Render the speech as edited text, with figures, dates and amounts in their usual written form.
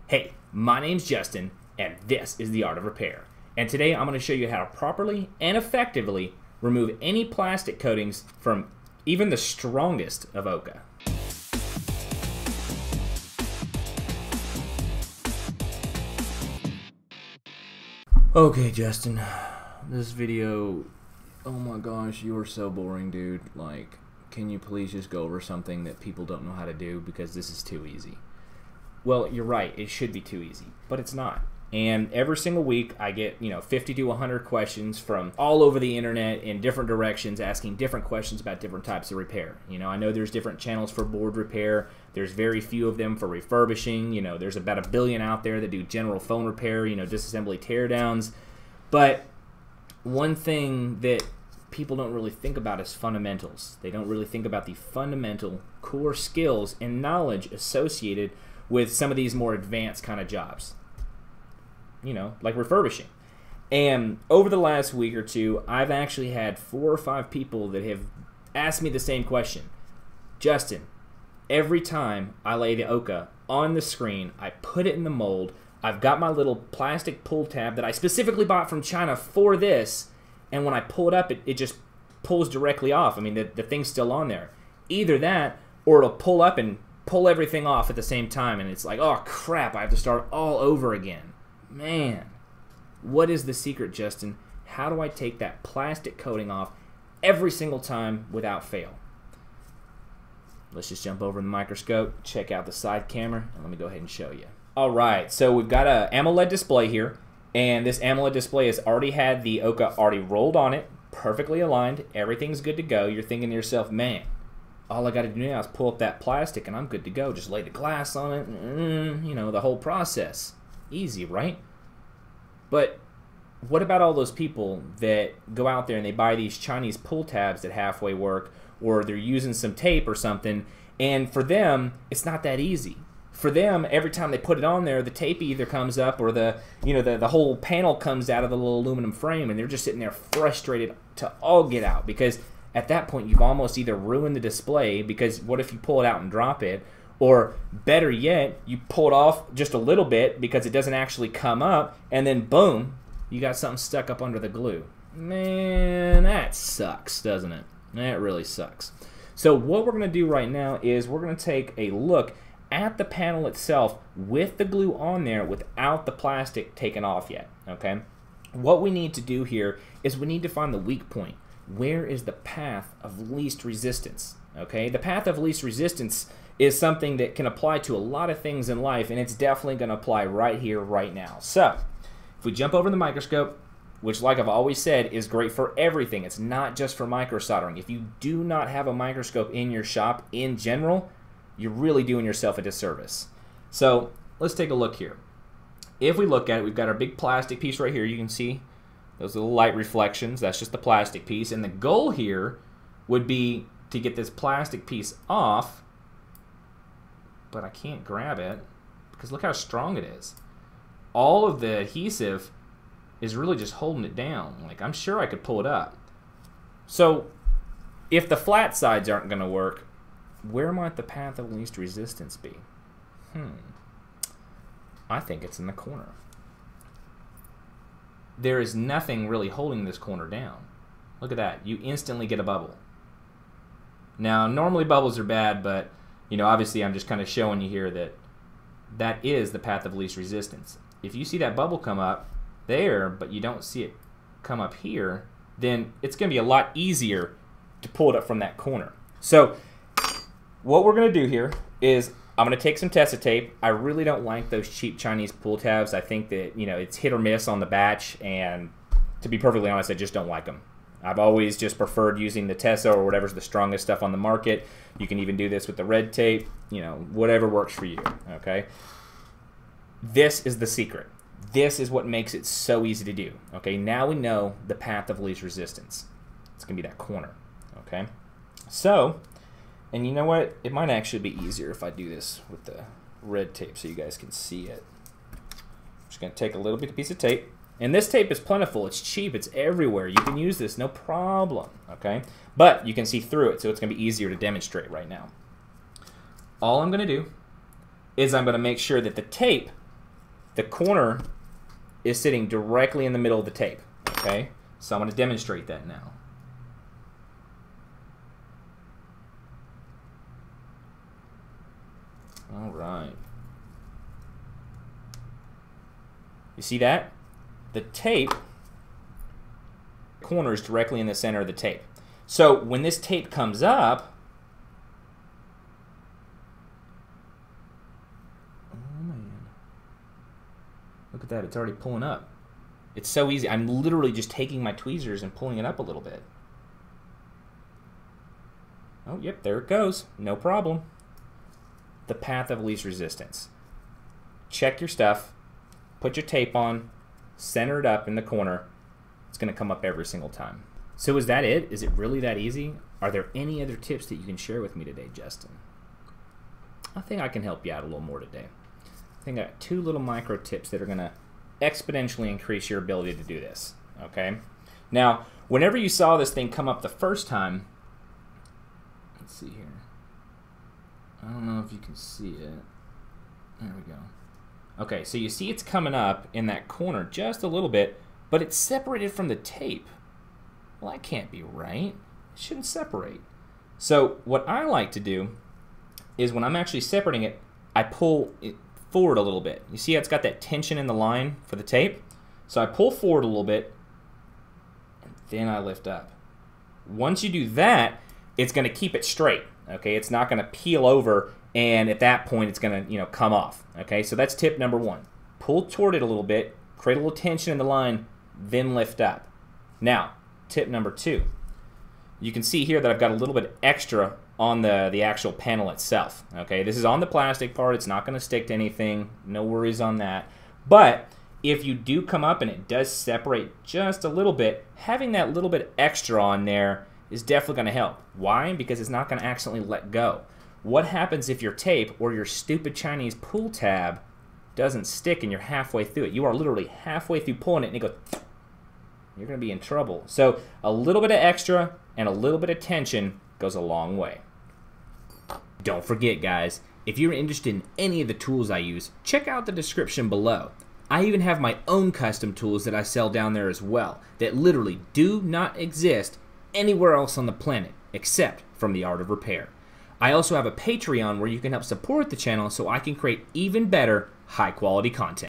Hey, my name's Justin, and this is The Art of Repair. And today I'm going to show you how to properly and effectively remove any plastic coatings from even the strongest of OCA. Okay, Justin, this video, oh my gosh, you are so boring, dude. Like, can you please just go over something that people don't know how to do, because this is too easy. Well, you're right, it should be too easy, but it's not. And every single week I get, 50 to 100 questions from all over the internet in different directions, asking different questions about different types of repair. I know there's different channels for board repair. There's very few of them for refurbishing. There's about 1 billion out there that do general phone repair, disassembly teardowns. But one thing that people don't really think about is fundamentals. They don't really think about the fundamental core skills and knowledge associated with some of these more advanced kind of jobs, like refurbishing. And over the last week or two, I've actually had 4 or 5 people that have asked me the same question. Justin, every time I lay the OCA on the screen, I put it in the mold, I've got my little plastic pull tab that I specifically bought from China for this, and when I pull it up, it just pulls directly off. I mean, the thing's still on there. Either that, or it'll pull up and pull everything off at the same time, and it's like, oh crap, I have to start all over again. Man, what is the secret, Justin? How do I take that plastic coating off every single time without fail? Let's just jump over in the microscope, check out the side camera, and let me go ahead and show you. Alright, so we've got an AMOLED display here, and this AMOLED display has already had the OCA already rolled on it, perfectly aligned, everything's good to go. You're thinking to yourself, man, all I got to do now is pull up that plastic and I'm good to go. Just lay the glass on it, the whole process. Easy, right? But what about all those people that go out there and they buy these Chinese pull tabs that halfway work, or they're using some tape or something, and for them, it's not that easy. For them, every time they put it on there, the tape either comes up or the whole panel comes out of the little aluminum frame, and they're just sitting there frustrated to all get out, because at that point, you've almost either ruined the display, because what if you pull it out and drop it? Or better yet, you pull it off just a little bit because it doesn't actually come up, and then boom, you got something stuck up under the glue. Man, that sucks, doesn't it? That really sucks. So what we're going to do right now is we're going to take a look at the panel itself with the glue on there without the plastic taken off yet, okay? What we need to do here is we need to find the weak point. Where is the path of least resistance? Okay, the path of least resistance is something that can apply to a lot of things in life, and it's definitely going to apply right here, right now. So, if we jump over the microscope, which, like I've always said, is great for everything. It's not just for micro soldering. If you do not have a microscope in your shop in general, you're really doing yourself a disservice. So, let's take a look here. If we look at it, we've got our big plastic piece right here. You can see those little light reflections. That's just the plastic piece. And the goal here would be to get this plastic piece off, but I can't grab it because look how strong it is. All of the adhesive is really just holding it down. Like, I'm sure I could pull it up. So if the flat sides aren't going to work, where might the path of least resistance be? I think it's in the corner. There is nothing really holding this corner down. Look at that. You instantly get a bubble. Now, normally bubbles are bad, but, obviously I'm just kind of showing you here that that is the path of least resistance. If you see that bubble come up there, but you don't see it come up here, then it's going to be a lot easier to pull it up from that corner. So, what we're going to do here is I'm going to take some Tessa tape. I really don't like those cheap Chinese pull tabs. I think that, it's hit or miss on the batch, and to be perfectly honest, I just don't like them. I've always just preferred using the Tessa or whatever's the strongest stuff on the market. You can even do this with the red tape, whatever works for you, okay? This is the secret. This is what makes it so easy to do, okay? Now we know the path of least resistance. It's going to be that corner, okay? So, and you know what? It might actually be easier if I do this with the red tape so you guys can see it. I'm just going to take a little bit of piece of tape. And this tape is plentiful. It's cheap. It's everywhere. You can use this, no problem, okay? But you can see through it, so it's going to be easier to demonstrate right now. All I'm going to do is I'm going to make sure that the tape the corner is sitting directly in the middle of the tape, okay? So I'm going to demonstrate that now. All right. You see that? The tape corner is directly in the center of the tape. So when this tape comes up, oh man, look at that, it's already pulling up. It's so easy. I'm literally just taking my tweezers and pulling it up a little bit. Oh, yep, there it goes. No problem. The path of least resistance. Check your stuff, put your tape on, center it up in the corner. It's going to come up every single time. So is that it? Is it really that easy? Are there any other tips that you can share with me today, Justin? I think I can help you out a little more today. I think I got 2 little micro tips that are going to exponentially increase your ability to do this. Okay? Now, whenever you saw this thing come up the first time, let's see here. I don't know if you can see it. There we go. Okay, so you see it's coming up in that corner just a little bit, but it's separated from the tape. Well, that can't be right. It shouldn't separate. So what I like to do is when I'm actually separating it, I pull it forward a little bit. You see how it's got that tension in the line for the tape? So I pull forward a little bit, and then I lift up. Once you do that, it's going to keep it straight. Okay, it's not going to peel over, and at that point, it's going to come off. Okay, so that's tip number 1. Pull toward it a little bit, create a little tension in the line, then lift up. Now, tip number 2. You can see here that I've got a little bit extra on the actual panel itself. Okay, this is on the plastic part. It's not going to stick to anything. No worries on that. But if you do come up and it does separate just a little bit, having that little bit extra on there is definitely going to help. Why? Because it's not going to accidentally let go. What happens if your tape or your stupid Chinese pull tab doesn't stick and you're halfway through it? You are literally halfway through pulling it and it goes, you're going to be in trouble. So a little bit of extra and a little bit of tension goes a long way. Don't forget, guys, if you're interested in any of the tools I use, check out the description below. I even have my own custom tools that I sell down there as well that literally do not exist anywhere else on the planet except from The Art of Repair. I also have a Patreon where you can help support the channel so I can create even better high quality content.